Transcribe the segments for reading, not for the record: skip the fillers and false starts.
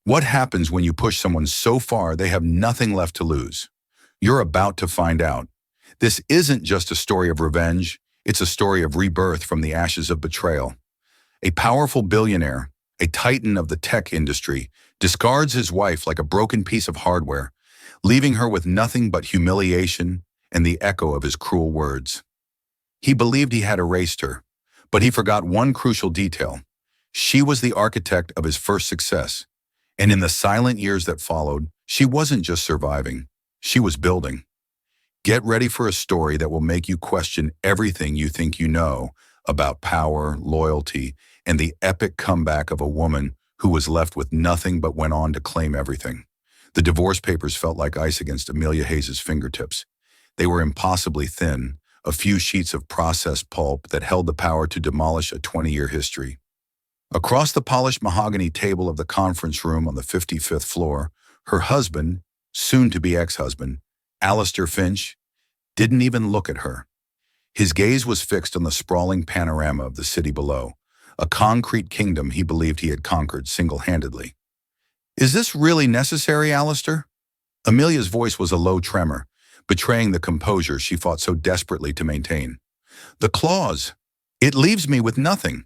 What happens when you push someone so far they have nothing left to lose? You're about to find out. This isn't just a story of revenge, it's a story of rebirth from the ashes of betrayal. A powerful billionaire, a titan of the tech industry, discards his wife like a broken piece of hardware, leaving her with nothing but humiliation and the echo of his cruel words. He believed he had erased her, but he forgot one crucial detail. She was the architect of his first success, and in the silent years that followed, she wasn't just surviving, she was building. Get ready for a story that will make you question everything you think you know about power, loyalty, and the epic comeback of a woman who was left with nothing but went on to claim everything. The divorce papers felt like ice against Amelia Hayes' fingertips. They were impossibly thin, a few sheets of processed pulp that held the power to demolish a 20-year history. Across the polished mahogany table of the conference room on the 55th floor, her husband, soon-to-be ex-husband, Alistair Finch, didn't even look at her. His gaze was fixed on the sprawling panorama of the city below, a concrete kingdom he believed he had conquered single-handedly. "Is this really necessary, Alistair?" Amelia's voice was a low tremor, betraying the composure she fought so desperately to maintain. "The clause. It leaves me with nothing."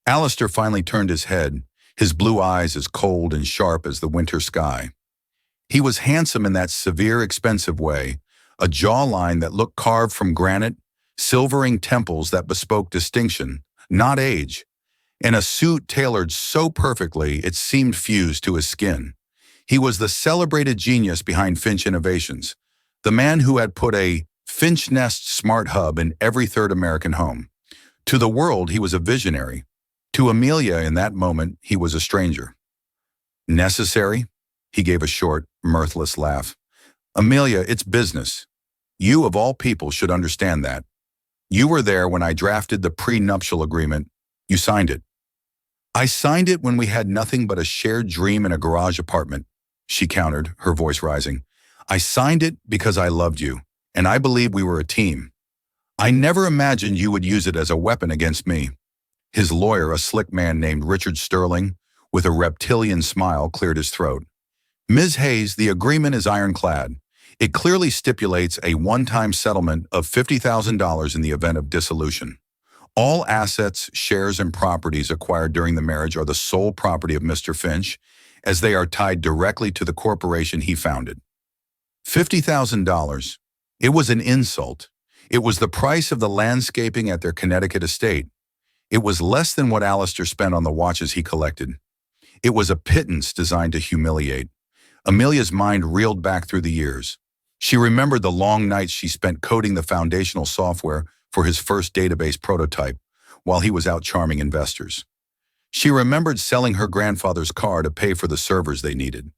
Alistair finally turned his head, his blue eyes as cold and sharp as the winter sky. He was handsome in that severe, expensive way, a jawline that looked carved from granite, silvering temples that bespoke distinction, not age, and a suit tailored so perfectly it seemed fused to his skin. He was the celebrated genius behind Finch Innovations, the man who had put a Finch Nest smart hub in every third American home. To the world, he was a visionary. To Amelia, in that moment, he was a stranger. "Necessary?" He gave a short, mirthless laugh. "Amelia, it's business. You, of all people, should understand that. You were there when I drafted the prenuptial agreement. You signed it." "I signed it when we had nothing but a shared dream in a garage apartment," she countered, her voice rising. "I signed it because I loved you, and I believed we were a team. I never imagined you would use it as a weapon against me." His lawyer, a slick man named Richard Sterling, with a reptilian smile, cleared his throat. "Ms. Hayes, the agreement is ironclad. It clearly stipulates a one-time settlement of $50,000 in the event of dissolution. All assets, shares, and properties acquired during the marriage are the sole property of Mr. Finch, as they are tied directly to the corporation he founded." $50,000. It was an insult. It was the price of the landscaping at their Connecticut estate. It was less than what Alistair spent on the watches he collected. It was a pittance designed to humiliate. Amelia's mind reeled back through the years. She remembered the long nights she spent coding the foundational software for his first database prototype while he was out charming investors. She remembered selling her grandfather's car to pay for the servers they needed.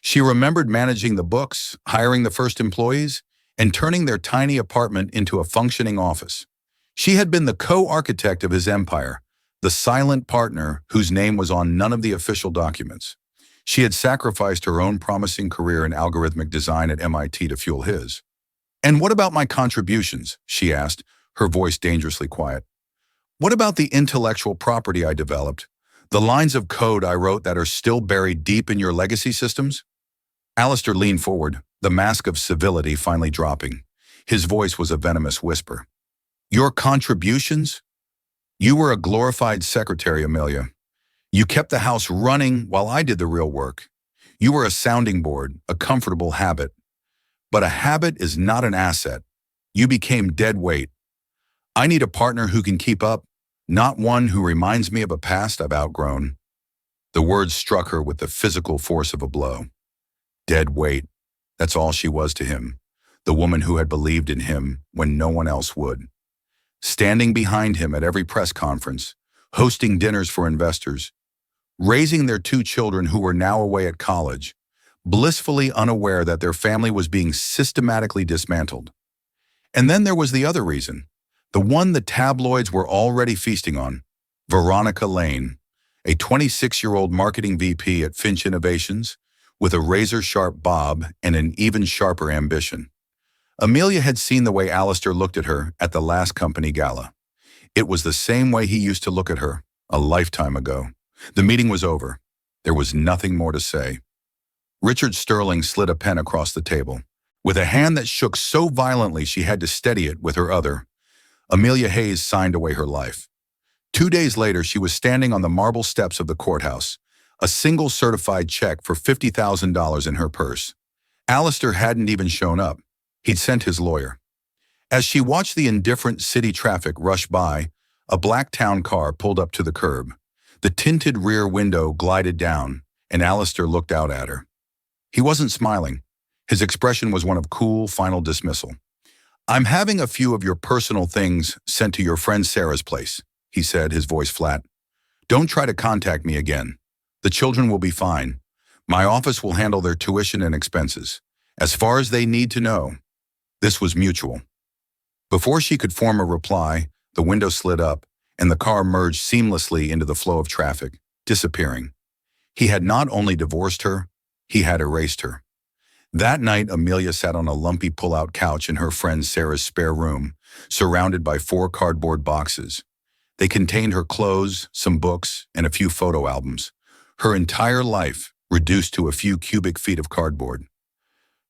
She remembered managing the books, hiring the first employees, and turning their tiny apartment into a functioning office. She had been the co-architect of his empire, the silent partner whose name was on none of the official documents. She had sacrificed her own promising career in algorithmic design at MIT to fuel his. "And what about my contributions?" she asked, her voice dangerously quiet. "What about the intellectual property I developed, the lines of code I wrote that are still buried deep in your legacy systems?" Alistair leaned forward, the mask of civility finally dropping. His voice was a venomous whisper. "Your contributions? You were a glorified secretary, Amelia. You kept the house running while I did the real work. You were a sounding board, a comfortable habit. But a habit is not an asset. You became dead weight. I need a partner who can keep up, not one who reminds me of a past I've outgrown." The words struck her with the physical force of a blow. Dead weight. That's all she was to him, the woman who had believed in him when no one else would. Standing behind him at every press conference, hosting dinners for investors, raising their two children who were now away at college, blissfully unaware that their family was being systematically dismantled. And then there was the other reason, the one the tabloids were already feasting on, Veronica Lane, a 26-year-old marketing VP at Finch Innovations, with a razor-sharp bob and an even sharper ambition. Amelia had seen the way Alistair looked at her at the last company gala. It was the same way he used to look at her, a lifetime ago. The meeting was over. There was nothing more to say. Richard Sterling slid a pen across the table. With a hand that shook so violently she had to steady it with her other, Amelia Hayes signed away her life. 2 days later, she was standing on the marble steps of the courthouse, a single certified check for $50,000 in her purse. Alistair hadn't even shown up. He'd sent his lawyer. As she watched the indifferent city traffic rush by, a black town car pulled up to the curb. The tinted rear window glided down, and Alistair looked out at her. He wasn't smiling. His expression was one of cool, final dismissal. "I'm having a few of your personal things sent to your friend Sarah's place," he said, his voice flat. "Don't try to contact me again. The children will be fine. My office will handle their tuition and expenses. As far as they need to know." This was mutual. Before she could form a reply, the window slid up, and the car merged seamlessly into the flow of traffic, disappearing. He had not only divorced her, he had erased her. That night, Amelia sat on a lumpy pull-out couch in her friend Sarah's spare room, surrounded by 4 cardboard boxes. They contained her clothes, some books, and a few photo albums. Her entire life reduced to a few cubic feet of cardboard.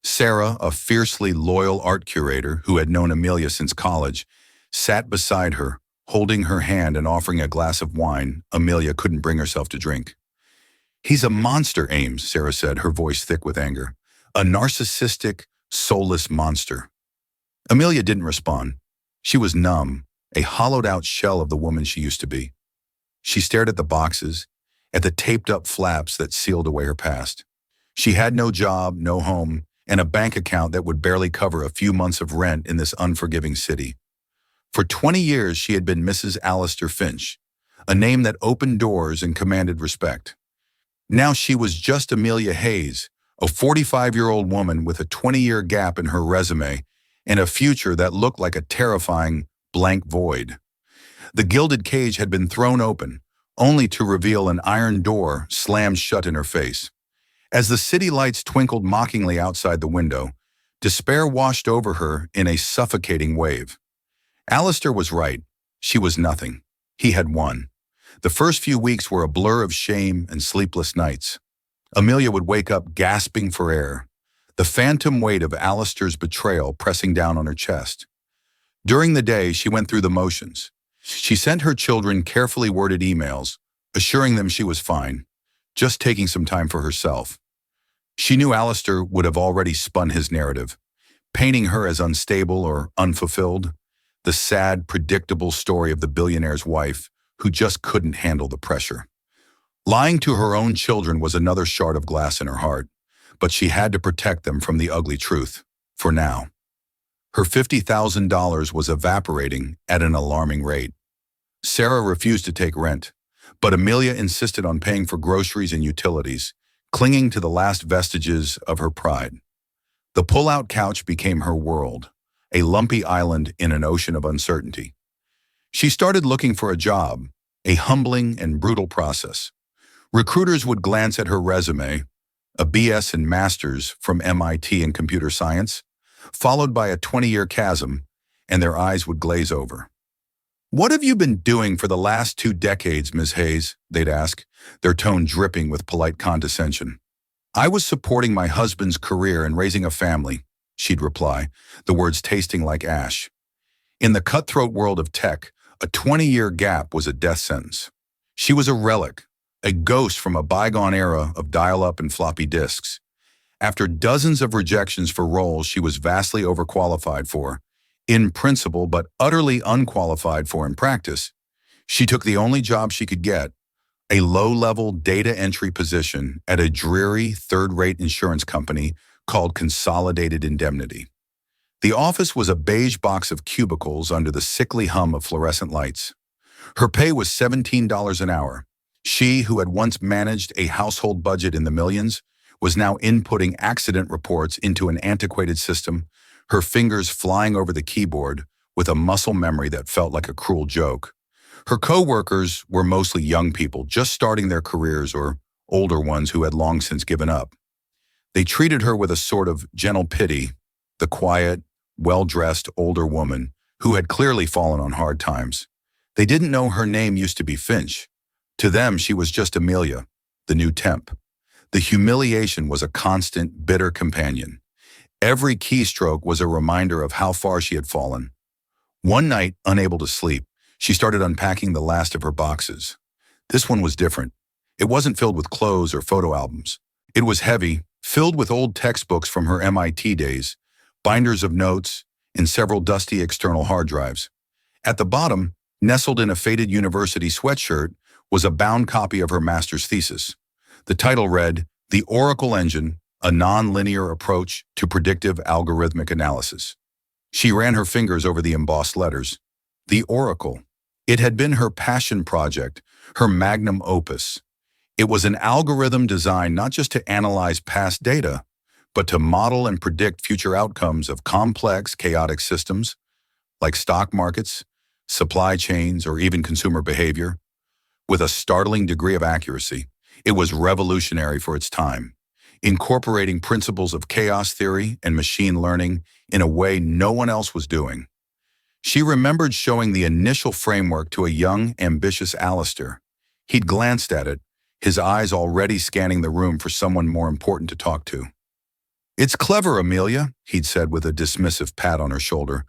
Sarah, a fiercely loyal art curator who had known Amelia since college, sat beside her, holding her hand and offering a glass of wine Amelia couldn't bring herself to drink. "He's a monster, Ames," Sarah said, her voice thick with anger. "A narcissistic, soulless monster." Amelia didn't respond. She was numb, a hollowed-out shell of the woman she used to be. She stared at the boxes, at the taped-up flaps that sealed away her past. She had no job, no home, and a bank account that would barely cover a few months of rent in this unforgiving city. For 20 years, she had been Mrs. Alistair Finch, a name that opened doors and commanded respect. Now she was just Amelia Hayes, a 45-year-old woman with a 20-year gap in her resume and a future that looked like a terrifying blank void. The gilded cage had been thrown open, only to reveal an iron door slammed shut in her face. As the city lights twinkled mockingly outside the window, despair washed over her in a suffocating wave. Alistair was right. She was nothing. He had won. The first few weeks were a blur of shame and sleepless nights. Amelia would wake up gasping for air, the phantom weight of Alistair's betrayal pressing down on her chest. During the day, she went through the motions. She sent her children carefully worded emails, assuring them she was fine, just taking some time for herself. She knew Alistair would have already spun his narrative, painting her as unstable or unfulfilled, the sad, predictable story of the billionaire's wife who just couldn't handle the pressure. Lying to her own children was another shard of glass in her heart, but she had to protect them from the ugly truth, for now. Her $50,000 was evaporating at an alarming rate. Sarah refused to take rent, but Amelia insisted on paying for groceries and utilities, clinging to the last vestiges of her pride. The pull-out couch became her world, a lumpy island in an ocean of uncertainty. She started looking for a job, a humbling and brutal process. Recruiters would glance at her resume, a BS and master's from MIT in computer science, followed by a 20-year chasm, and their eyes would glaze over. "What have you been doing for the last 2 decades, Ms. Hayes?" they'd ask, their tone dripping with polite condescension. "I was supporting my husband's career and raising a family," she'd reply, the words tasting like ash. In the cutthroat world of tech, a 20-year gap was a death sentence. She was a relic, a ghost from a bygone era of dial-up and floppy disks. After dozens of rejections for roles she was vastly overqualified for, in principle but utterly unqualified for in practice, she took the only job she could get, a low-level data entry position at a dreary, third-rate insurance company called Consolidated Indemnity. The office was a beige box of cubicles under the sickly hum of fluorescent lights. Her pay was $17 an hour. She, who had once managed a household budget in the millions, was now inputting accident reports into an antiquated system, her fingers flying over the keyboard with a muscle memory that felt like a cruel joke. Her co-workers were mostly young people just starting their careers or older ones who had long since given up. They treated her with a sort of gentle pity, the quiet, well-dressed older woman who had clearly fallen on hard times. They didn't know her name used to be Finch. To them, she was just Amelia, the new temp. The humiliation was a constant, bitter companion. Every keystroke was a reminder of how far she had fallen. One night, unable to sleep, she started unpacking the last of her boxes. This one was different. It wasn't filled with clothes or photo albums. It was heavy, filled with old textbooks from her MIT days, binders of notes, and several dusty external hard drives. At the bottom, nestled in a faded university sweatshirt, was a bound copy of her master's thesis. The title read, "The Oracle Engine, a Non-Linear Approach to Predictive Algorithmic Analysis." She ran her fingers over the embossed letters. The Oracle. It had been her passion project, her magnum opus. It was an algorithm designed not just to analyze past data, but to model and predict future outcomes of complex, chaotic systems like stock markets, supply chains, or even consumer behavior. With a startling degree of accuracy, it was revolutionary for its time, incorporating principles of chaos theory and machine learning in a way no one else was doing. She remembered showing the initial framework to a young, ambitious Alistair. He'd glanced at it, his eyes already scanning the room for someone more important to talk to. "It's clever, Amelia," he'd said with a dismissive pat on her shoulder.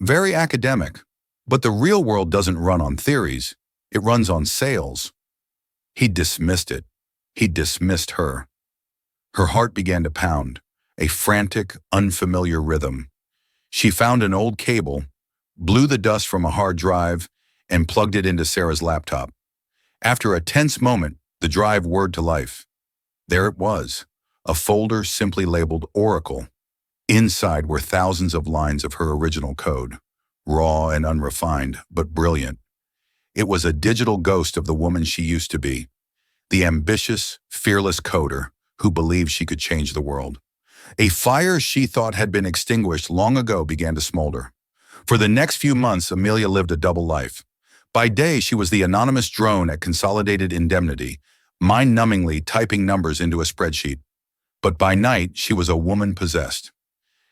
"Very academic. But the real world doesn't run on theories. It runs on sales." He dismissed it. He dismissed her. Her heart began to pound, a frantic, unfamiliar rhythm. She found an old cable, blew the dust from a hard drive, and plugged it into Sarah's laptop. After a tense moment, the drive whirred to life. There it was, a folder simply labeled Oracle. Inside were thousands of lines of her original code, raw and unrefined, but brilliant. It was a digital ghost of the woman she used to be, the ambitious, fearless coder who believed she could change the world. A fire she thought had been extinguished long ago began to smolder. For the next few months, Amelia lived a double life. By day, she was the anonymous drone at Consolidated Indemnity, mind-numbingly typing numbers into a spreadsheet. But by night, she was a woman possessed.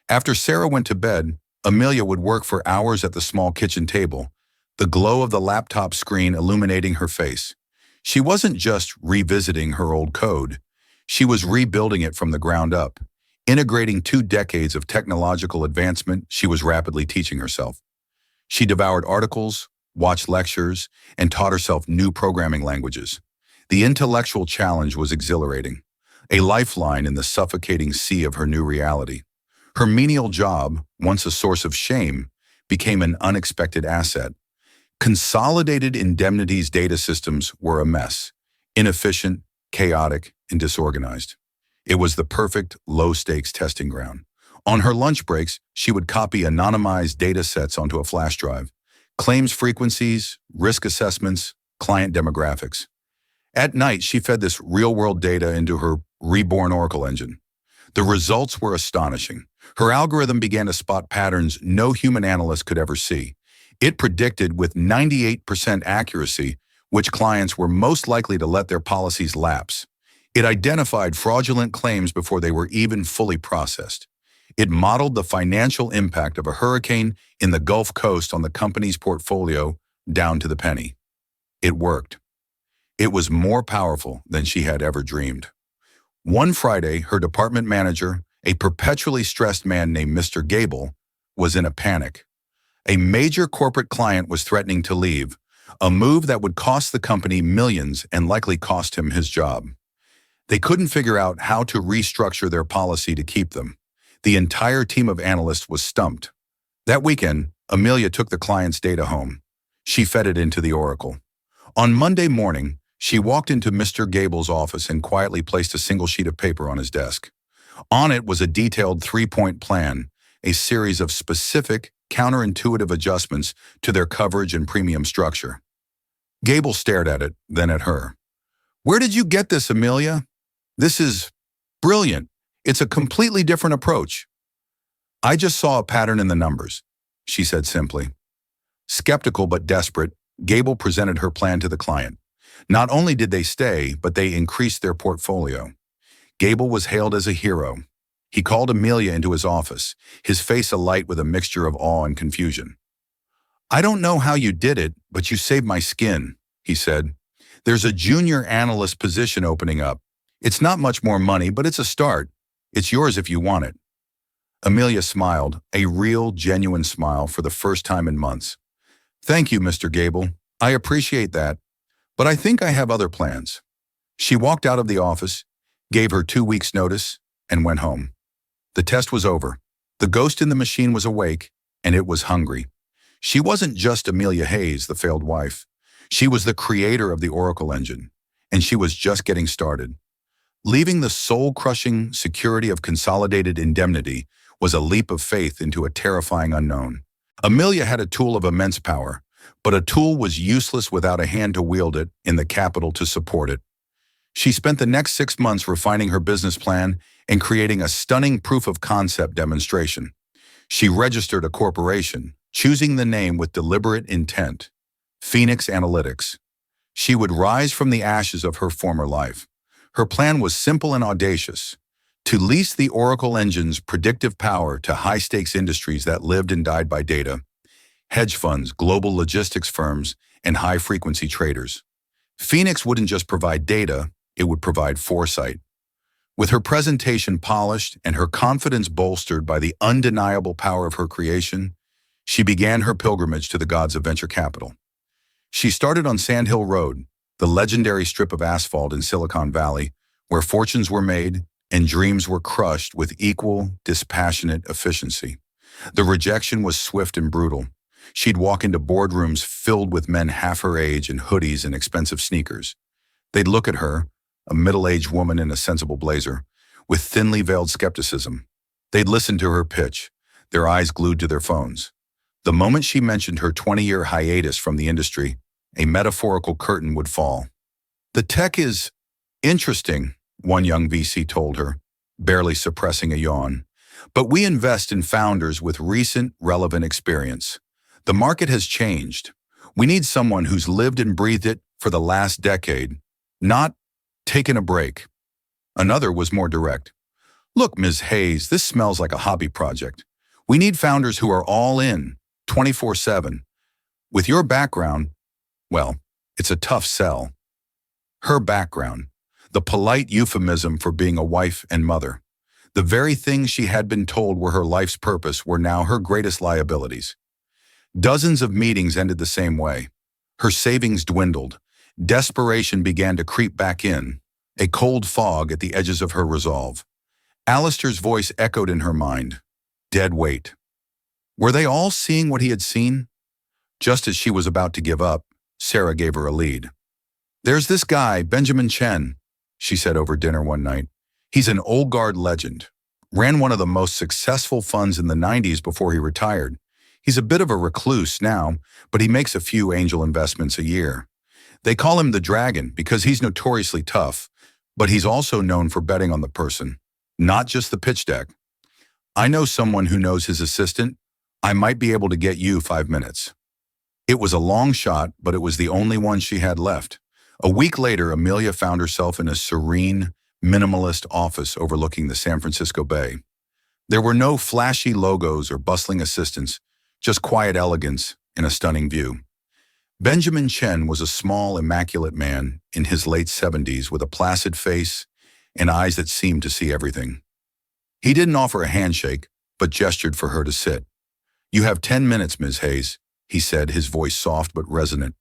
After Sarah went to bed, Amelia would work for hours at the small kitchen table, the glow of the laptop screen illuminating her face. She wasn't just revisiting her old code. She was rebuilding it from the ground up, integrating 2 decades of technological advancement she was rapidly teaching herself. She devoured articles, watched lectures, and taught herself new programming languages. The intellectual challenge was exhilarating, a lifeline in the suffocating sea of her new reality. Her menial job, once a source of shame, became an unexpected asset. Consolidated Indemnity's data systems were a mess, inefficient, chaotic, and disorganized. It was the perfect low-stakes testing ground. On her lunch breaks, she would copy anonymized data sets onto a flash drive, claims frequencies, risk assessments, client demographics. At night, she fed this real-world data into her reborn Oracle engine. The results were astonishing. Her algorithm began to spot patterns no human analyst could ever see. It predicted with 98% accuracy which clients were most likely to let their policies lapse. It identified fraudulent claims before they were even fully processed. It modeled the financial impact of a hurricane in the Gulf Coast on the company's portfolio down to the penny. It worked. It was more powerful than she had ever dreamed. One Friday, her department manager, a perpetually stressed man named Mr. Gable, was in a panic. A major corporate client was threatening to leave, a move that would cost the company millions and likely cost him his job. They couldn't figure out how to restructure their policy to keep them. The entire team of analysts was stumped. That weekend, Amelia took the client's data home. She fed it into the Oracle. On Monday morning, she walked into Mr. Gable's office and quietly placed a single sheet of paper on his desk. On it was a detailed 3-point plan, a series of specific, counterintuitive adjustments to their coverage and premium structure. Gable stared at it, then at her. "Where did you get this, Amelia? This is brilliant. It's a completely different approach." "I just saw a pattern in the numbers," she said simply. Skeptical but desperate, Gable presented her plan to the client. Not only did they stay, but they increased their portfolio. Gable was hailed as a hero. He called Amelia into his office, his face alight with a mixture of awe and confusion. "I don't know how you did it, but you saved my skin," he said. There's a junior analyst position opening up. It's not much more money, but it's a start. It's yours if you want it." Amelia smiled, a real, genuine smile for the first time in months. "Thank you, Mr. Gable. I appreciate that, but I think I have other plans." She walked out of the office, gave her 2 weeks' notice, and went home. The test was over. The ghost in the machine was awake, and it was hungry. She wasn't just Amelia Hayes, the failed wife. She was the creator of the Oracle engine, and she was just getting started. Leaving the soul-crushing security of consolidated indemnity was a leap of faith into a terrifying unknown. Amelia had a tool of immense power, but a tool was useless without a hand to wield it in the capital to support it. She spent the next 6 months refining her business plan and creating a stunning proof-of-concept demonstration. She registered a corporation, choosing the name with deliberate intent, Phoenix Analytics. She would rise from the ashes of her former life. Her plan was simple and audacious: to lease the Oracle engine's predictive power to high-stakes industries that lived and died by data: hedge funds, global logistics firms, and high-frequency traders. Phoenix wouldn't just provide data, it would provide foresight. With her presentation polished and her confidence bolstered by the undeniable power of her creation, she began her pilgrimage to the gods of venture capital. She started on Sand Hill Road, the legendary strip of asphalt in Silicon Valley, where fortunes were made and dreams were crushed with equal, dispassionate efficiency. The rejection was swift and brutal. She'd walk into boardrooms filled with men half her age in hoodies and expensive sneakers. They'd look at her, a middle-aged woman in a sensible blazer, with thinly veiled skepticism. They'd listen to her pitch, their eyes glued to their phones. The moment she mentioned her 20-year hiatus from the industry, a metaphorical curtain would fall. "The tech is interesting," one young VC told her, barely suppressing a yawn. "But we invest in founders with recent, relevant experience. The market has changed. We need someone who's lived and breathed it for the last decade, not taken a break." Another was more direct. "Look, Ms. Hayes, this smells like a hobby project. We need founders who are all in, 24/7. With your background, well, it's a tough sell." Her background, the polite euphemism for being a wife and mother. The very things she had been told were her life's purpose were now her greatest liabilities. Dozens of meetings ended the same way. Her savings dwindled. Desperation began to creep back in, a cold fog at the edges of her resolve. Alistair's voice echoed in her mind. Dead weight. Were they all seeing what he had seen? Just as she was about to give up, Sarah gave her a lead. "There's this guy, Benjamin Chen," she said over dinner one night. "He's an old guard legend. Ran one of the most successful funds in the 90s before he retired. He's a bit of a recluse now, but he makes a few angel investments a year. They call him the Dragon because he's notoriously tough, but he's also known for betting on the person, not just the pitch deck. I know someone who knows his assistant. I might be able to get you 5 minutes." It was a long shot, but it was the only one she had left. A week later, Amelia found herself in a serene, minimalist office overlooking the San Francisco Bay. There were no flashy logos or bustling assistants, just quiet elegance in a stunning view. Benjamin Chen was a small, immaculate man in his late 70s with a placid face and eyes that seemed to see everything. He didn't offer a handshake, but gestured for her to sit. "You have 10 minutes, Ms. Hayes," he said, his voice soft but resonant.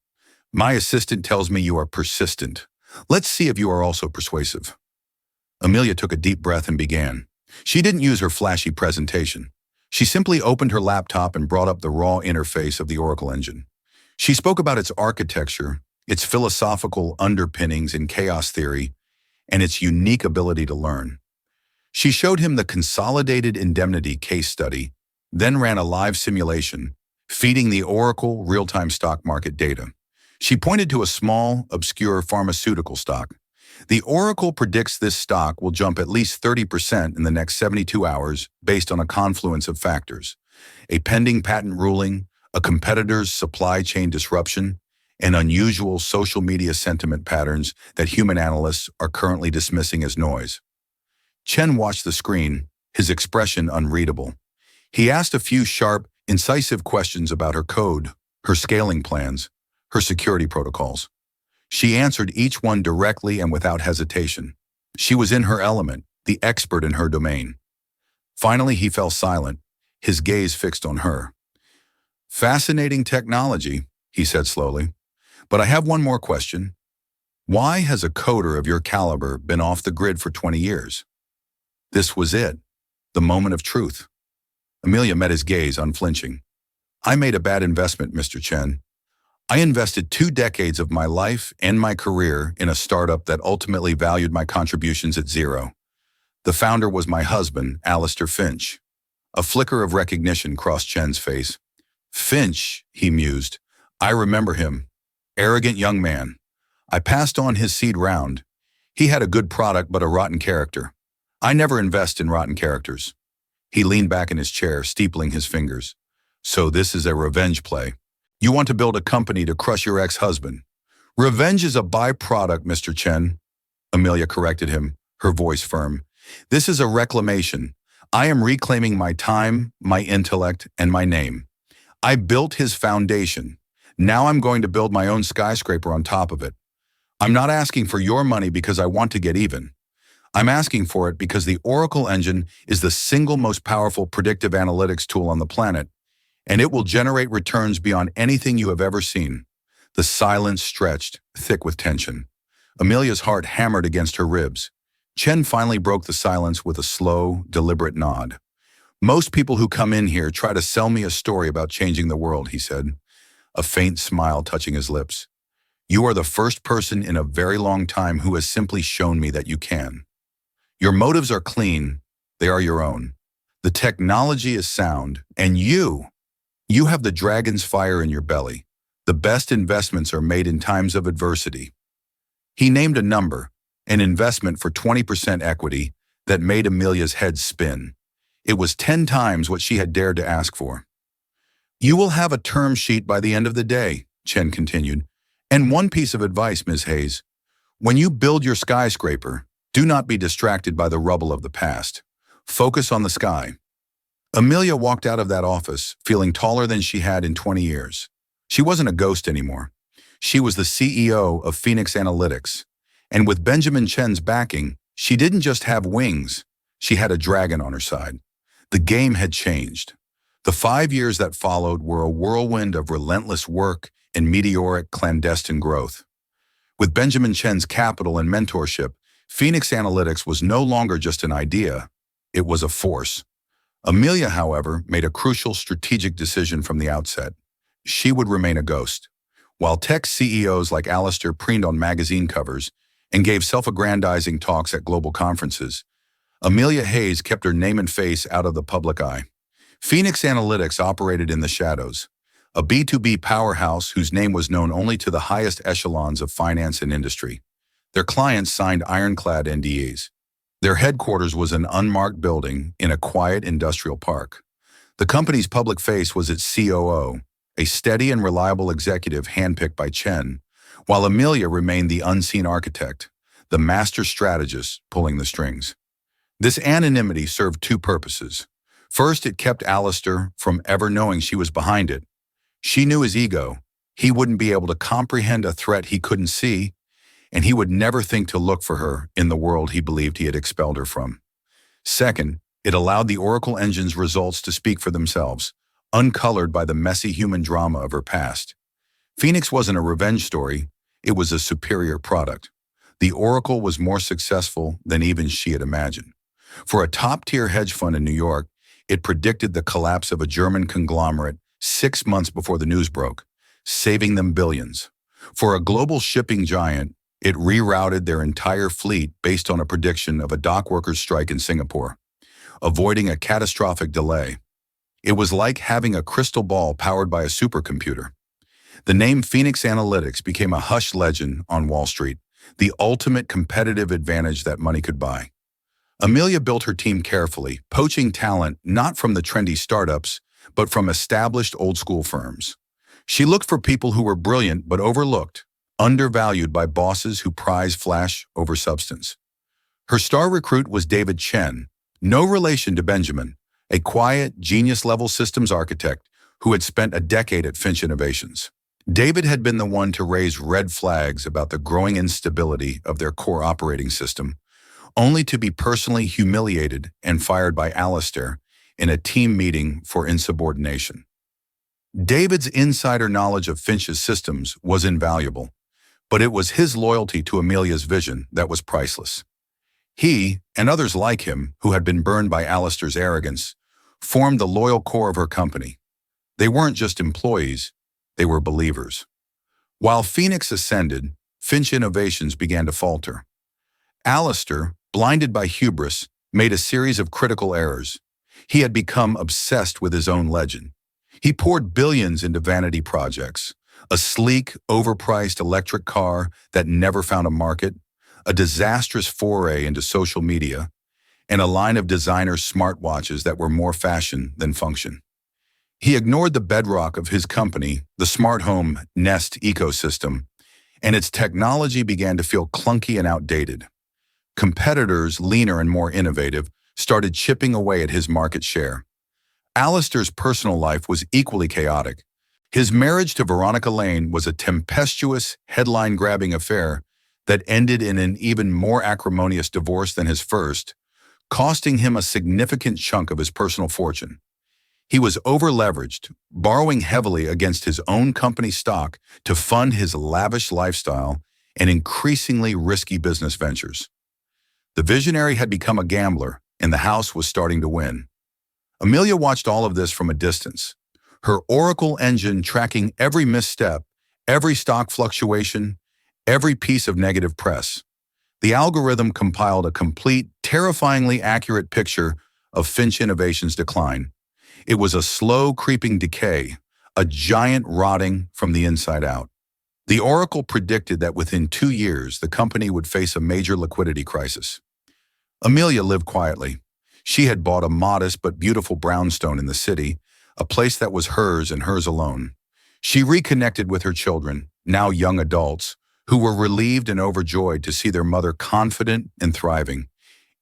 "My assistant tells me you are persistent. Let's see if you are also persuasive." Amelia took a deep breath and began. She didn't use her flashy presentation. She simply opened her laptop and brought up the raw interface of the Oracle engine. She spoke about its architecture, its philosophical underpinnings in chaos theory, and its unique ability to learn. She showed him the consolidated indemnity case study, then ran a live simulation, feeding the Oracle real-time stock market data. She pointed to a small, obscure pharmaceutical stock. "The Oracle predicts this stock will jump at least 30% in the next 72 hours based on a confluence of factors: a pending patent ruling, a competitor's supply chain disruption, and unusual social media sentiment patterns that human analysts are currently dismissing as noise." Chen watched the screen, his expression unreadable. He asked a few sharp, incisive questions about her code, her scaling plans, her security protocols. She answered each one directly and without hesitation. She was in her element, the expert in her domain. Finally, he fell silent, his gaze fixed on her. "Fascinating technology," he said slowly. "But I have one more question. Why has a coder of your caliber been off the grid for 20 years? This was it, the moment of truth. Amelia met his gaze, unflinching. "I made a bad investment, Mr. Chen. I invested 2 decades of my life and my career in a startup that ultimately valued my contributions at zero. The founder was my husband, Alistair Finch." A flicker of recognition crossed Chen's face. "Finch," he mused. "I remember him. Arrogant young man. I passed on his seed round. He had a good product but a rotten character. I never invest in rotten characters." He leaned back in his chair, steepling his fingers. "So this is a revenge play. You want to build a company to crush your ex-husband. Revenge is a byproduct, Mr. Chen." Amelia corrected him, her voice firm. "This is a reclamation. I am reclaiming my time, my intellect, and my name. I built his foundation. Now I'm going to build my own skyscraper on top of it. I'm not asking for your money because I want to get even. I'm asking for it because the Oracle engine is the single most powerful predictive analytics tool on the planet, and it will generate returns beyond anything you have ever seen." The silence stretched, thick with tension. Amelia's heart hammered against her ribs. Chen finally broke the silence with a slow, deliberate nod. "Most people who come in here try to sell me a story about changing the world," he said, a faint smile touching his lips. "You are the first person in a very long time who has simply shown me that you can. Your motives are clean, they are your own. The technology is sound, and you have the dragon's fire in your belly. The best investments are made in times of adversity." He named a number, an investment for 20% equity, that made Amelia's head spin. It was 10 times what she had dared to ask for. "You will have a term sheet by the end of the day," Chen continued. "And one piece of advice, Ms. Hayes. When you build your skyscraper, do not be distracted by the rubble of the past. Focus on the sky." Amelia walked out of that office, feeling taller than she had in 20 years. She wasn't a ghost anymore. She was the CEO of Phoenix Analytics. And with Benjamin Chen's backing, she didn't just have wings, she had a dragon on her side. The game had changed. The 5 years that followed were a whirlwind of relentless work and meteoric clandestine growth. With Benjamin Chen's capital and mentorship, Phoenix Analytics was no longer just an idea, it was a force. Amelia, however, made a crucial strategic decision from the outset. She would remain a ghost. While tech CEOs like Alistair preened on magazine covers and gave self-aggrandizing talks at global conferences, Amelia Hayes kept her name and face out of the public eye. Phoenix Analytics operated in the shadows, a B2B powerhouse whose name was known only to the highest echelons of finance and industry. Their clients signed ironclad NDAs. Their headquarters was an unmarked building in a quiet industrial park. The company's public face was its COO, a steady and reliable executive handpicked by Chen, while Amelia remained the unseen architect, the master strategist pulling the strings. This anonymity served 2 purposes. First, it kept Alistair from ever knowing she was behind it. She knew his ego. He wouldn't be able to comprehend a threat he couldn't see, and he would never think to look for her in the world he believed he had expelled her from. Second, it allowed the Oracle engine's results to speak for themselves, uncolored by the messy human drama of her past. Phoenix wasn't a revenge story, it was a superior product. The Oracle was more successful than even she had imagined. For a top-tier hedge fund in New York, it predicted the collapse of a German conglomerate 6 months before the news broke, saving them billions. For a global shipping giant, it rerouted their entire fleet based on a prediction of a dockworkers' strike in Singapore, avoiding a catastrophic delay. It was like having a crystal ball powered by a supercomputer. The name Phoenix Analytics became a hushed legend on Wall Street, the ultimate competitive advantage that money could buy. Amelia built her team carefully, poaching talent not from the trendy startups, but from established old-school firms. She looked for people who were brilliant but overlooked, undervalued by bosses who prize flash over substance. Her star recruit was David Chen, no relation to Benjamin, a quiet, genius-level systems architect who had spent a decade at Finch Innovations. David had been the one to raise red flags about the growing instability of their core operating system, only to be personally humiliated and fired by Alistair in a team meeting for insubordination. David's insider knowledge of Finch's systems was invaluable, but it was his loyalty to Amelia's vision that was priceless. He, and others like him, who had been burned by Alistair's arrogance, formed the loyal core of her company. They weren't just employees, they were believers. While Phoenix ascended, Finch Innovations began to falter. Alistair, blinded by hubris, made a series of critical errors. He had become obsessed with his own legend. He poured billions into vanity projects, a sleek, overpriced electric car that never found a market, a disastrous foray into social media, and a line of designer smartwatches that were more fashion than function. He ignored the bedrock of his company, the smart home Nest ecosystem, and its technology began to feel clunky and outdated. Competitors, leaner and more innovative, started chipping away at his market share. Alistair's personal life was equally chaotic. His marriage to Veronica Lane was a tempestuous, headline-grabbing affair that ended in an even more acrimonious divorce than his first, costing him a significant chunk of his personal fortune. He was over-leveraged, borrowing heavily against his own company stock to fund his lavish lifestyle and increasingly risky business ventures. The visionary had become a gambler, and the house was starting to win. Amelia watched all of this from a distance, her Oracle engine tracking every misstep, every stock fluctuation, every piece of negative press. The algorithm compiled a complete, terrifyingly accurate picture of Finch Innovations' decline. It was a slow, creeping decay, a giant rotting from the inside out. The Oracle predicted that within 2 years, the company would face a major liquidity crisis. Amelia lived quietly. She had bought a modest but beautiful brownstone in the city, a place that was hers and hers alone. She reconnected with her children, now young adults, who were relieved and overjoyed to see their mother confident and thriving,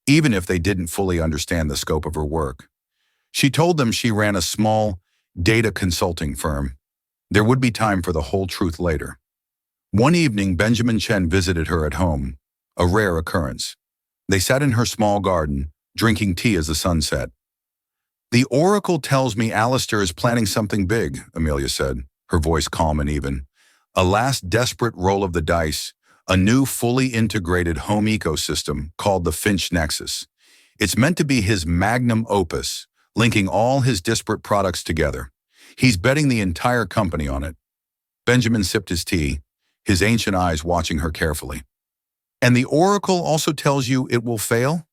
even if they didn't fully understand the scope of her work. She told them she ran a small data consulting firm. There would be time for the whole truth later. One evening, Benjamin Chen visited her at home, a rare occurrence. They sat in her small garden, drinking tea as the sun set. "The Oracle tells me Alistair is planning something big," Amelia said, her voice calm and even. "A last desperate roll of the dice, a new fully integrated home ecosystem called the Finch Nexus. It's meant to be his magnum opus, linking all his disparate products together. He's betting the entire company on it." Benjamin sipped his tea, his ancient eyes watching her carefully. "And the Oracle also tells you it will fail?"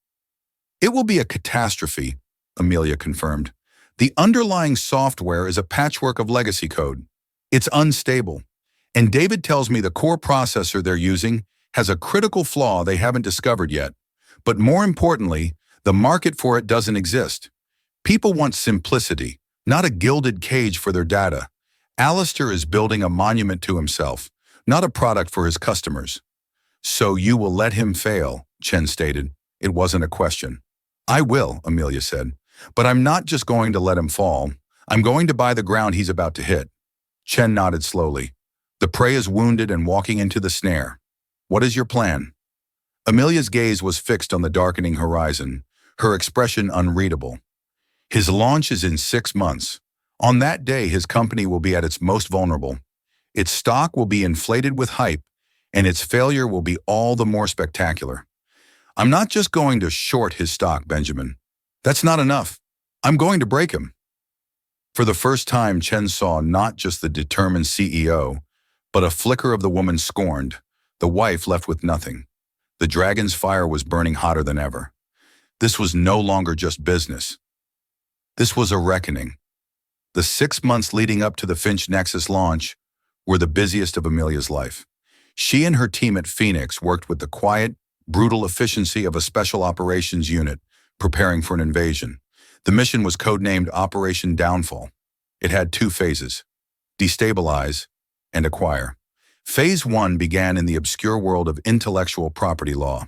"It will be a catastrophe," Amelia confirmed. "The underlying software is a patchwork of legacy code. It's unstable. And David tells me the core processor they're using has a critical flaw they haven't discovered yet. But more importantly, the market for it doesn't exist. People want simplicity, not a gilded cage for their data. Alistair is building a monument to himself, not a product for his customers." "So you will let him fail," Chen stated. It wasn't a question. "I will," Amelia said. "But I'm not just going to let him fall. I'm going to buy the ground he's about to hit." Chen nodded slowly. "The prey is wounded and walking into the snare. What is your plan?" Amelia's gaze was fixed on the darkening horizon, her expression unreadable. "His launch is in 6 months. On that day, his company will be at its most vulnerable. Its stock will be inflated with hype, and its failure will be all the more spectacular. I'm not just going to short his stock, Benjamin. That's not enough. I'm going to break him." For the first time, Chen saw not just the determined CEO, but a flicker of the woman scorned, the wife left with nothing. The dragon's fire was burning hotter than ever. This was no longer just business. This was a reckoning. The 6 months leading up to the Finch Nexus launch were the busiest of Amelia's life. She and her team at Phoenix worked with the quiet, brutal efficiency of a special operations unit preparing for an invasion. The mission was codenamed Operation Downfall. It had 2 phases: destabilize and acquire. Phase 1 began in the obscure world of intellectual property law.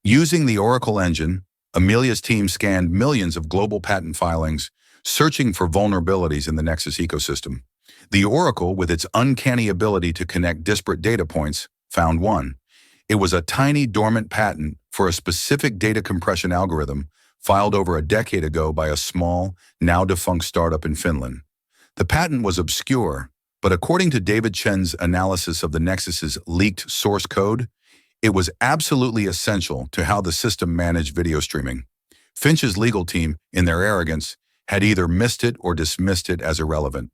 Using the Oracle engine, Amelia's team scanned millions of global patent filings, searching for vulnerabilities in the Nexus ecosystem. The Oracle, with its uncanny ability to connect disparate data points, found one. It was a tiny dormant patent for a specific data compression algorithm filed over a decade ago by a small, now defunct startup in Finland. The patent was obscure, but according to David Chen's analysis of the Nexus's leaked source code, it was absolutely essential to how the system managed video streaming. Finch's legal team, in their arrogance, had either missed it or dismissed it as irrelevant.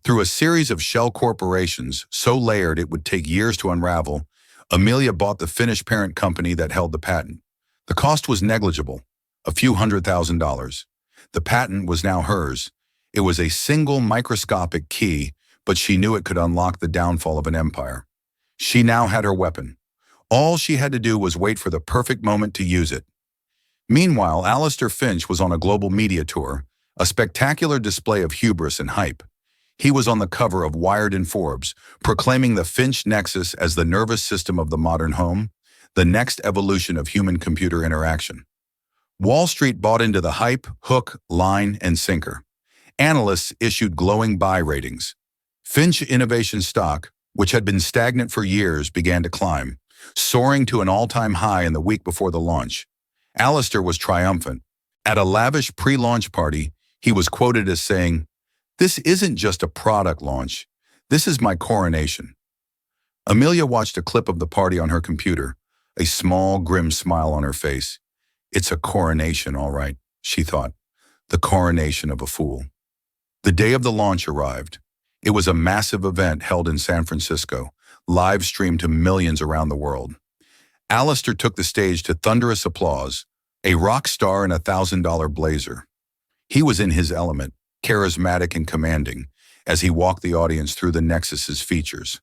Through a series of shell corporations so layered it would take years to unravel, Amelia bought the Finnish parent company that held the patent. The cost was negligible, a few $100,000. The patent was now hers. It was a single microscopic key, but she knew it could unlock the downfall of an empire. She now had her weapon. All she had to do was wait for the perfect moment to use it. Meanwhile, Alistair Finch was on a global media tour, a spectacular display of hubris and hype. He was on the cover of Wired and Forbes, proclaiming the Finch Nexus as the nervous system of the modern home, the next evolution of human-computer interaction. Wall Street bought into the hype, hook, line, and sinker. Analysts issued glowing buy ratings. Finch Innovation stock, which had been stagnant for years, began to climb, soaring to an all-time high in the week before the launch. Alistair was triumphant. At a lavish pre-launch party, he was quoted as saying, "This isn't just a product launch. This is my coronation." Amelia watched a clip of the party on her computer, a small, grim smile on her face. It's a coronation, all right, she thought. The coronation of a fool. The day of the launch arrived. It was a massive event held in San Francisco, live streamed to millions around the world. Alistair took the stage to thunderous applause, a rock star in a $1,000 blazer. He was in his element, charismatic and commanding, as he walked the audience through the Nexus's features.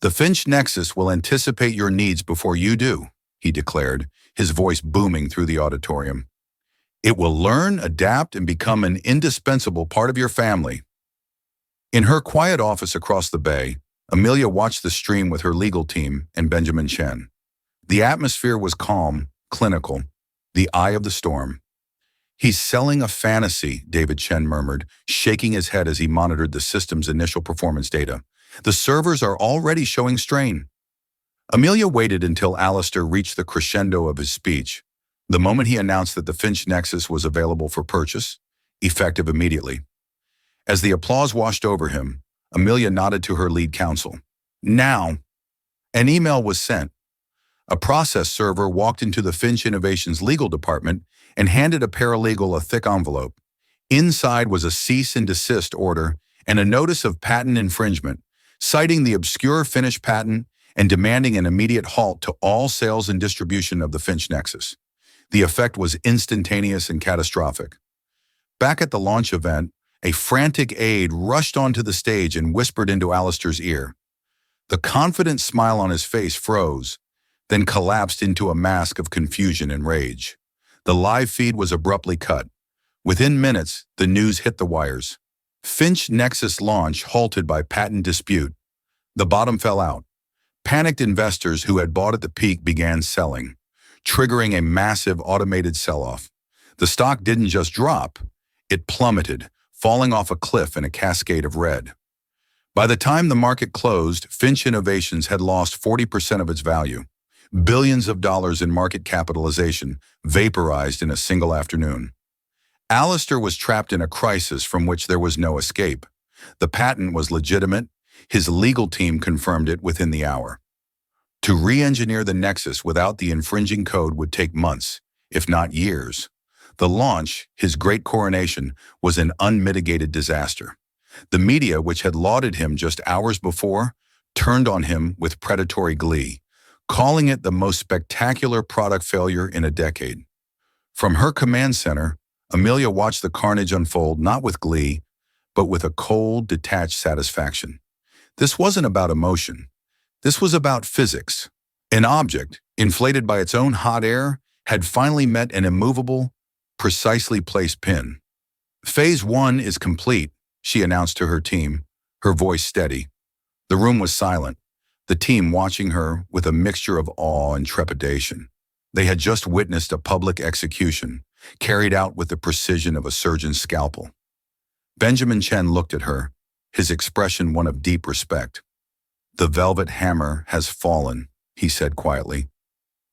"The Finch Nexus will anticipate your needs before you do," he declared, his voice booming through the auditorium. "It will learn, adapt, and become an indispensable part of your family." In her quiet office across the bay, Amelia watched the stream with her legal team and Benjamin Chen. The atmosphere was calm, clinical, the eye of the storm. "He's selling a fantasy," David Chen murmured, shaking his head as he monitored the system's initial performance data. "The servers are already showing strain." Amelia waited until Alistair reached the crescendo of his speech, the moment he announced that the Finch Nexus was available for purchase, effective immediately. As the applause washed over him, Amelia nodded to her lead counsel. "Now." An email was sent. A process server walked into the Finch Innovations legal department and handed a paralegal a thick envelope. Inside was a cease and desist order and a notice of patent infringement, citing the obscure Finnish patent and demanding an immediate halt to all sales and distribution of the Finch Nexus. The effect was instantaneous and catastrophic. Back at the launch event, a frantic aide rushed onto the stage and whispered into Alistair's ear. The confident smile on his face froze, then collapsed into a mask of confusion and rage. The live feed was abruptly cut. Within minutes, the news hit the wires. Finch Nexus launch halted by patent dispute. The bottom fell out. Panicked investors who had bought at the peak began selling, triggering a massive automated sell-off. The stock didn't just drop, it plummeted, falling off a cliff in a cascade of red. By the time the market closed, Finch Innovations had lost 40% of its value. Billions of dollars in market capitalization vaporized in a single afternoon. Alistair was trapped in a crisis from which there was no escape. The patent was legitimate. His legal team confirmed it within the hour. To re-engineer the Nexus without the infringing code would take months, if not years. The launch, his great coronation, was an unmitigated disaster. The media, which had lauded him just hours before, turned on him with predatory glee, calling it the most spectacular product failure in a decade. From her command center, Amelia watched the carnage unfold not with glee, but with a cold, detached satisfaction. This wasn't about emotion. This was about physics. An object, inflated by its own hot air, had finally met an immovable, precisely placed pin. "Phase 1 is complete," she announced to her team, her voice steady. The room was silent, the team watching her with a mixture of awe and trepidation. They had just witnessed a public execution, carried out with the precision of a surgeon's scalpel. Benjamin Chen looked at her, his expression one of deep respect. "The velvet hammer has fallen," he said quietly.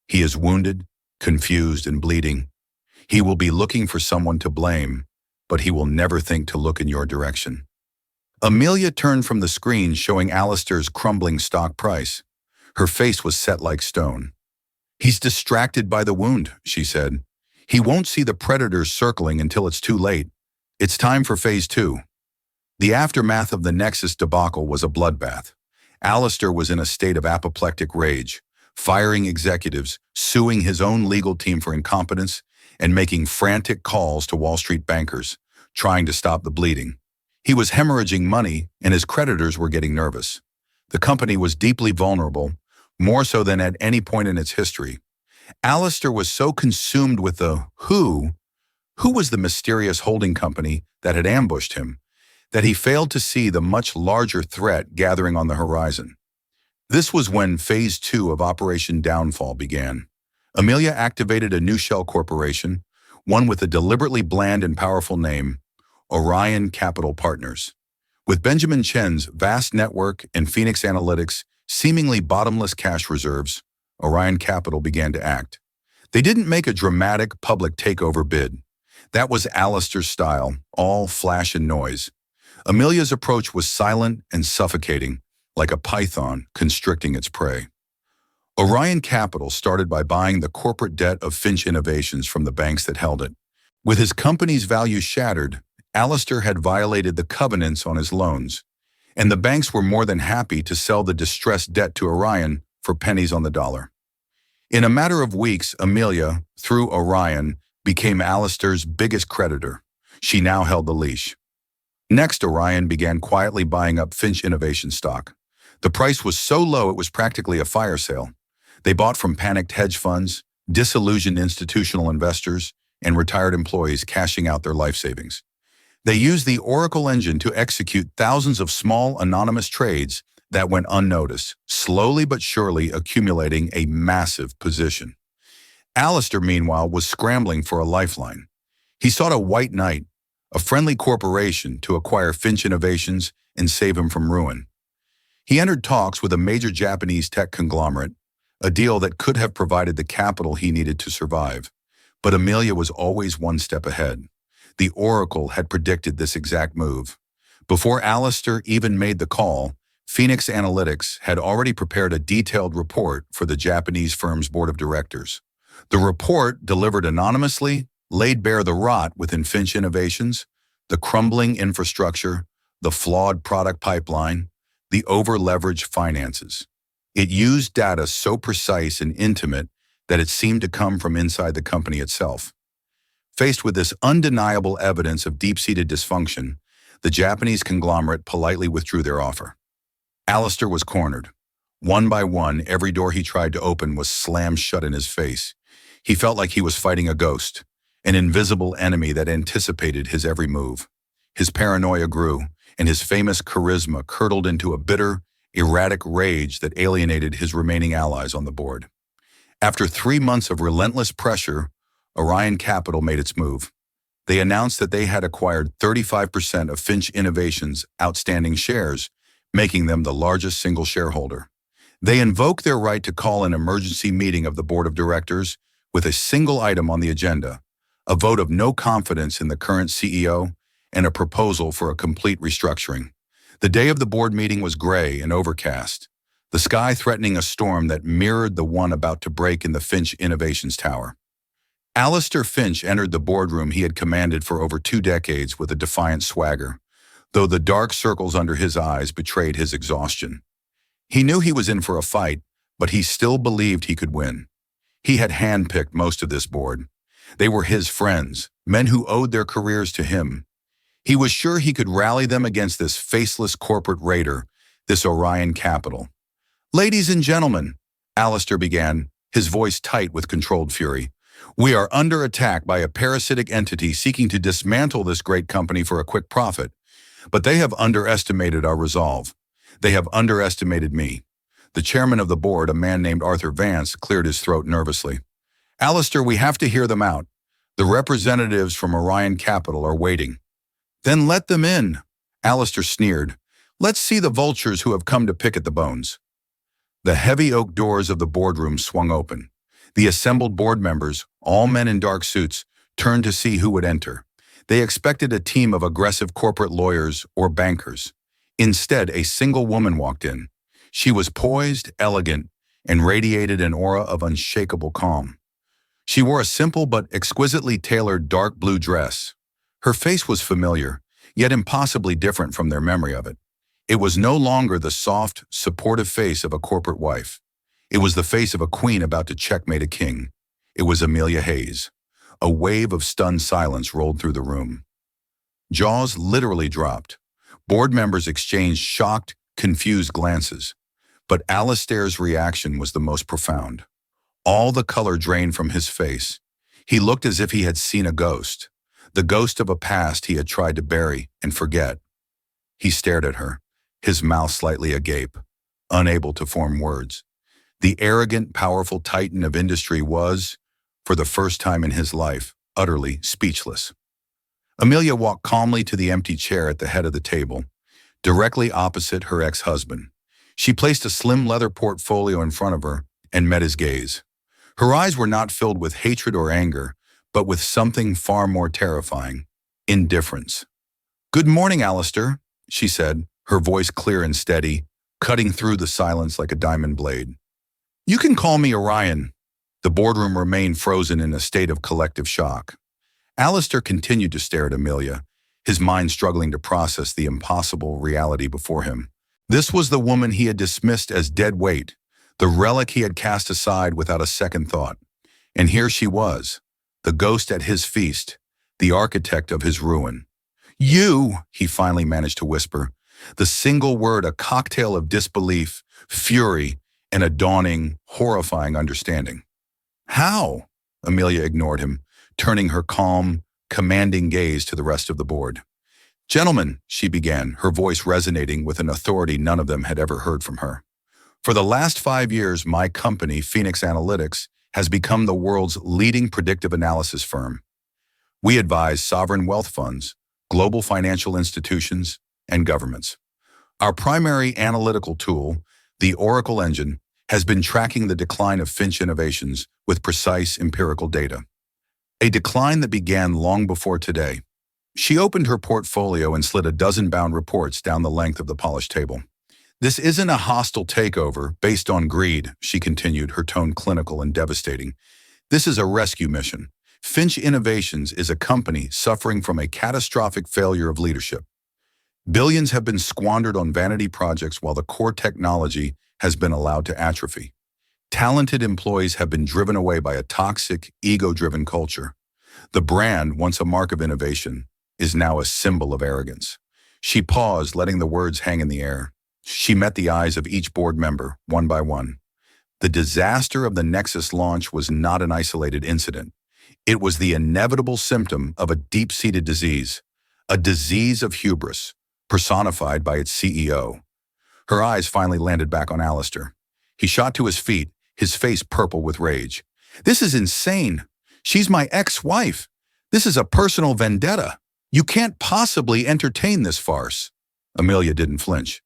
"He is wounded, confused, and bleeding. He will be looking for someone to blame, but he will never think to look in your direction." Amelia turned from the screen showing Alistair's crumbling stock price. Her face was set like stone. "He's distracted by the wound," she said. "He won't see the predators circling until it's too late. It's time for phase 2. The aftermath of the Nexus debacle was a bloodbath. Alistair was in a state of apoplectic rage, firing executives, suing his own legal team for incompetence, and making frantic calls to Wall Street bankers, trying to stop the bleeding. He was hemorrhaging money, and his creditors were getting nervous. The company was deeply vulnerable, more so than at any point in its history. Alistair was so consumed with the who was the mysterious holding company that had ambushed him, that he failed to see the much larger threat gathering on the horizon. This was when Phase 2 of Operation Downfall began. Amelia activated a new shell corporation, one with a deliberately bland and powerful name, Orion Capital Partners. With Benjamin Chen's vast network and Phoenix Analytics' seemingly bottomless cash reserves, Orion Capital began to act. They didn't make a dramatic public takeover bid. That was Alistair's style, all flash and noise. Amelia's approach was silent and suffocating, like a python constricting its prey. Orion Capital started by buying the corporate debt of Finch Innovations from the banks that held it. With his company's value shattered, Alistair had violated the covenants on his loans, and the banks were more than happy to sell the distressed debt to Orion for pennies on the dollar. In a matter of weeks, Amelia, through Orion, became Alistair's biggest creditor. She now held the leash. Next, Orion began quietly buying up Finch Innovation stock. The price was so low it was practically a fire sale. They bought from panicked hedge funds, disillusioned institutional investors, and retired employees cashing out their life savings. They used the Oracle engine to execute thousands of small, anonymous trades that went unnoticed, slowly but surely accumulating a massive position. Alistair, meanwhile, was scrambling for a lifeline. He sought a white knight, a friendly corporation, to acquire Finch Innovations and save him from ruin. He entered talks with a major Japanese tech conglomerate, a deal that could have provided the capital he needed to survive. But Amelia was always one step ahead. The Oracle had predicted this exact move. Before Alistair even made the call, Phoenix Analytics had already prepared a detailed report for the Japanese firm's board of directors. The report, delivered anonymously, laid bare the rot within Finch Innovations, the crumbling infrastructure, the flawed product pipeline, the over-leveraged finances. It used data so precise and intimate that it seemed to come from inside the company itself. Faced with this undeniable evidence of deep-seated dysfunction, the Japanese conglomerate politely withdrew their offer. Alistair was cornered. One by one, every door he tried to open was slammed shut in his face. He felt like he was fighting a ghost, an invisible enemy that anticipated his every move. His paranoia grew, and his famous charisma curdled into a bitter, erratic rage that alienated his remaining allies on the board. After 3 months of relentless pressure, Orion Capital made its move. They announced that they had acquired 35% of Finch Innovations' outstanding shares, making them the largest single shareholder. They invoked their right to call an emergency meeting of the board of directors with a single item on the agenda, a vote of no confidence in the current CEO, and a proposal for a complete restructuring. The day of the board meeting was gray and overcast, the sky threatening a storm that mirrored the one about to break in the Finch Innovations Tower. Alistair Finch entered the boardroom he had commanded for over 2 decades with a defiant swagger, though the dark circles under his eyes betrayed his exhaustion. He knew he was in for a fight, but he still believed he could win. He had handpicked most of this board. They were his friends, men who owed their careers to him. He was sure he could rally them against this faceless corporate raider, this Orion Capital. "Ladies and gentlemen," Alistair began, his voice tight with controlled fury, "we are under attack by a parasitic entity seeking to dismantle this great company for a quick profit. But they have underestimated our resolve. They have underestimated me." The chairman of the board, a man named Arthur Vance, cleared his throat nervously. "Alistair, we have to hear them out. The representatives from Orion Capital are waiting." "Then let them in," Alistair sneered. Let's see the vultures who have come to pick at the bones. The heavy oak doors of the boardroom swung open. The assembled board members, all men in dark suits, turned to see who would enter. They expected a team of aggressive corporate lawyers or bankers. Instead, a single woman walked in. She was poised, elegant, and radiated an aura of unshakable calm. She wore a simple but exquisitely tailored dark blue dress. Her face was familiar, yet impossibly different from their memory of it. It was no longer the soft, supportive face of a corporate wife. It was the face of a queen about to checkmate a king. It was Amelia Hayes. A wave of stunned silence rolled through the room. Jaws literally dropped. Board members exchanged shocked, confused glances. But Alistair's reaction was the most profound. All the color drained from his face. He looked as if he had seen a ghost, the ghost of a past he had tried to bury and forget. He stared at her, his mouth slightly agape, unable to form words. The arrogant, powerful titan of industry was, for the first time in his life, utterly speechless. Amelia walked calmly to the empty chair at the head of the table, directly opposite her ex-husband. She placed a slim leather portfolio in front of her and met his gaze. Her eyes were not filled with hatred or anger, but with something far more terrifying: indifference. "Good morning, Alistair," she said, her voice clear and steady, cutting through the silence like a diamond blade. "You can call me Orion." The boardroom remained frozen in a state of collective shock. Alistair continued to stare at Amelia, his mind struggling to process the impossible reality before him. This was the woman he had dismissed as dead weight, the relic he had cast aside without a second thought. And here she was, the ghost at his feast, the architect of his ruin. "You," he finally managed to whisper, the single word a cocktail of disbelief, fury, and a dawning, horrifying understanding. "How?" Amelia ignored him, turning her calm, commanding gaze to the rest of the board. "Gentlemen," she began, her voice resonating with an authority none of them had ever heard from her. "For the last 5 years, my company, Phoenix Analytics, has become the world's leading predictive analysis firm. We advise sovereign wealth funds, global financial institutions, and governments. Our primary analytical tool, the Oracle Engine, has been tracking the decline of Finch innovations with precise empirical data. A decline that began long before today." She opened her portfolio and slid a dozen bound reports down the length of the polished table. "This isn't a hostile takeover based on greed," she continued, her tone clinical and devastating. "This is a rescue mission. Finch Innovations is a company suffering from a catastrophic failure of leadership. Billions have been squandered on vanity projects while the core technology has been allowed to atrophy. Talented employees have been driven away by a toxic, ego-driven culture. The brand, once a mark of innovation, is now a symbol of arrogance." She paused, letting the words hang in the air. She met the eyes of each board member, one by one. The disaster of the Nexus launch was not an isolated incident. It was the inevitable symptom of a deep-seated disease, a disease of hubris, personified by its CEO. Her eyes finally landed back on Alistair. He shot to his feet, his face purple with rage. "This is insane. She's my ex-wife. This is a personal vendetta. You can't possibly entertain this farce." Amelia didn't flinch.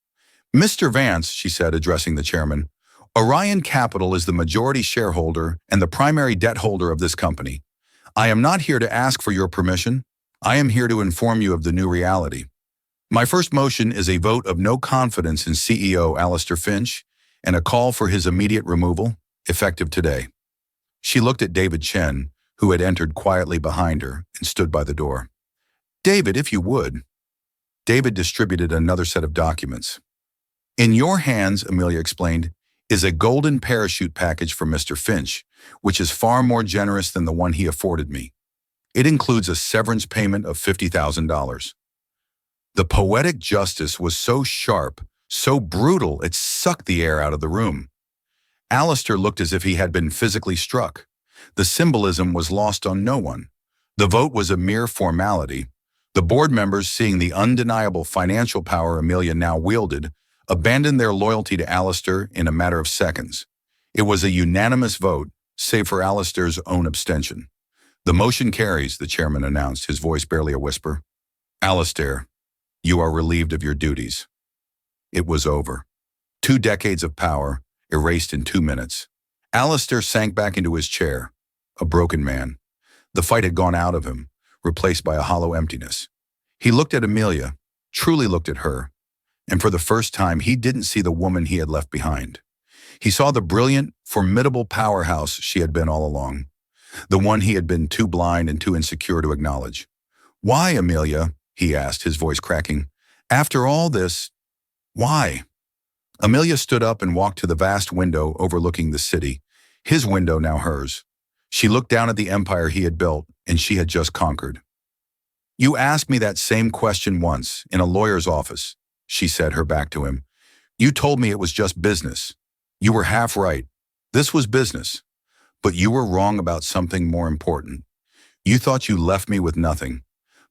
"Mr. Vance," she said, addressing the chairman, "Orion Capital is the majority shareholder and the primary debt holder of this company. I am not here to ask for your permission. I am here to inform you of the new reality. My first motion is a vote of no confidence in CEO Alistair Finch and a call for his immediate removal, effective today." She looked at David Chen, who had entered quietly behind her and stood by the door. "David, if you would." David distributed another set of documents. "In your hands," Amelia explained, "is a golden parachute package for Mr. Finch, which is far more generous than the one he afforded me. It includes a severance payment of $50,000. The poetic justice was so sharp, so brutal, it sucked the air out of the room. Alistair looked as if he had been physically struck. The symbolism was lost on no one. The vote was a mere formality. The board members, seeing the undeniable financial power Amelia now wielded, abandoned their loyalty to Alistair in a matter of seconds. It was a unanimous vote, save for Alistair's own abstention. "The motion carries," the chairman announced, his voice barely a whisper. "Alistair, you are relieved of your duties." It was over. 2 decades of power, erased in 2 minutes. Alistair sank back into his chair, a broken man. The fight had gone out of him, replaced by a hollow emptiness. He looked at Amelia, truly looked at her, and for the first time he didn't see the woman he had left behind. He saw the brilliant, formidable powerhouse she had been all along, the one he had been too blind and too insecure to acknowledge. "Why, Amelia?" he asked, his voice cracking. "After all this, why?" Amelia stood up and walked to the vast window overlooking the city, his window now hers. She looked down at the empire he had built and she had just conquered. "You asked me that same question once, in a lawyer's office," she said, her back to him. "You told me it was just business. You were half right. This was business. But you were wrong about something more important. You thought you left me with nothing,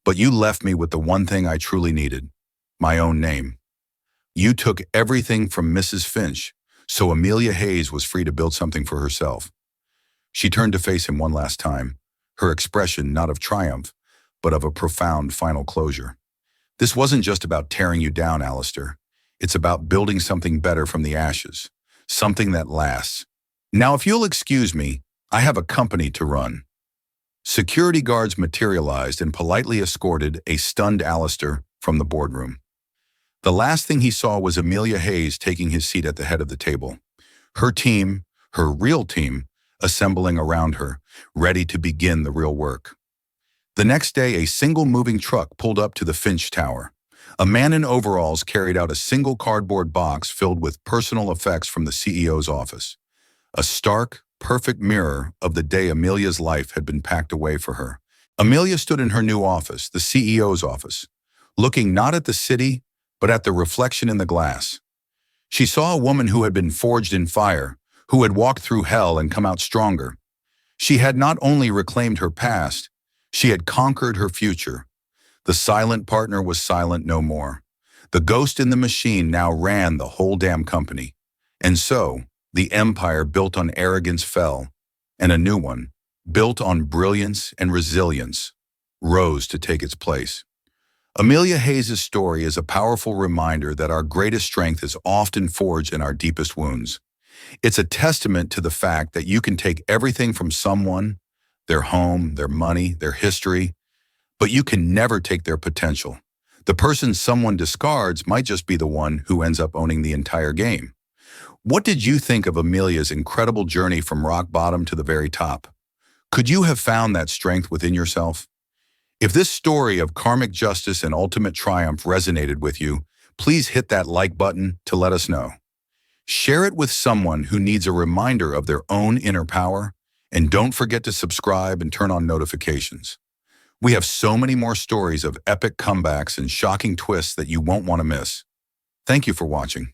but you left me with the one thing I truly needed, my own name. You took everything from Mrs. Finch, so Amelia Hayes was free to build something for herself." She turned to face him one last time, her expression not of triumph, but of a profound final closure. "This wasn't just about tearing you down, Alistair. It's about building something better from the ashes, something that lasts. Now, if you'll excuse me, I have a company to run." Security guards materialized and politely escorted a stunned Alistair from the boardroom. The last thing he saw was Amelia Hayes taking his seat at the head of the table. Her team, her real team, assembling around her, ready to begin the real work. The next day, a single moving truck pulled up to the Finch Tower. A man in overalls carried out a single cardboard box filled with personal effects from the CEO's office. A stark, perfect mirror of the day Amelia's life had been packed away for her. Amelia stood in her new office, the CEO's office, looking not at the city, but at the reflection in the glass. She saw a woman who had been forged in fire, who had walked through hell and come out stronger. She had not only reclaimed her past, she had conquered her future. The silent partner was silent no more. The ghost in the machine now ran the whole damn company. And so, the empire built on arrogance fell, and a new one, built on brilliance and resilience, rose to take its place. Amelia Hayes' story is a powerful reminder that our greatest strength is often forged in our deepest wounds. It's a testament to the fact that you can take everything from someone, their home, their money, their history, but you can never take their potential. The person someone discards might just be the one who ends up owning the entire game. What did you think of Amelia's incredible journey from rock bottom to the very top? Could you have found that strength within yourself? If this story of karmic justice and ultimate triumph resonated with you, please hit that like button to let us know. Share it with someone who needs a reminder of their own inner power, and don't forget to subscribe and turn on notifications. We have so many more stories of epic comebacks and shocking twists that you won't want to miss. Thank you for watching.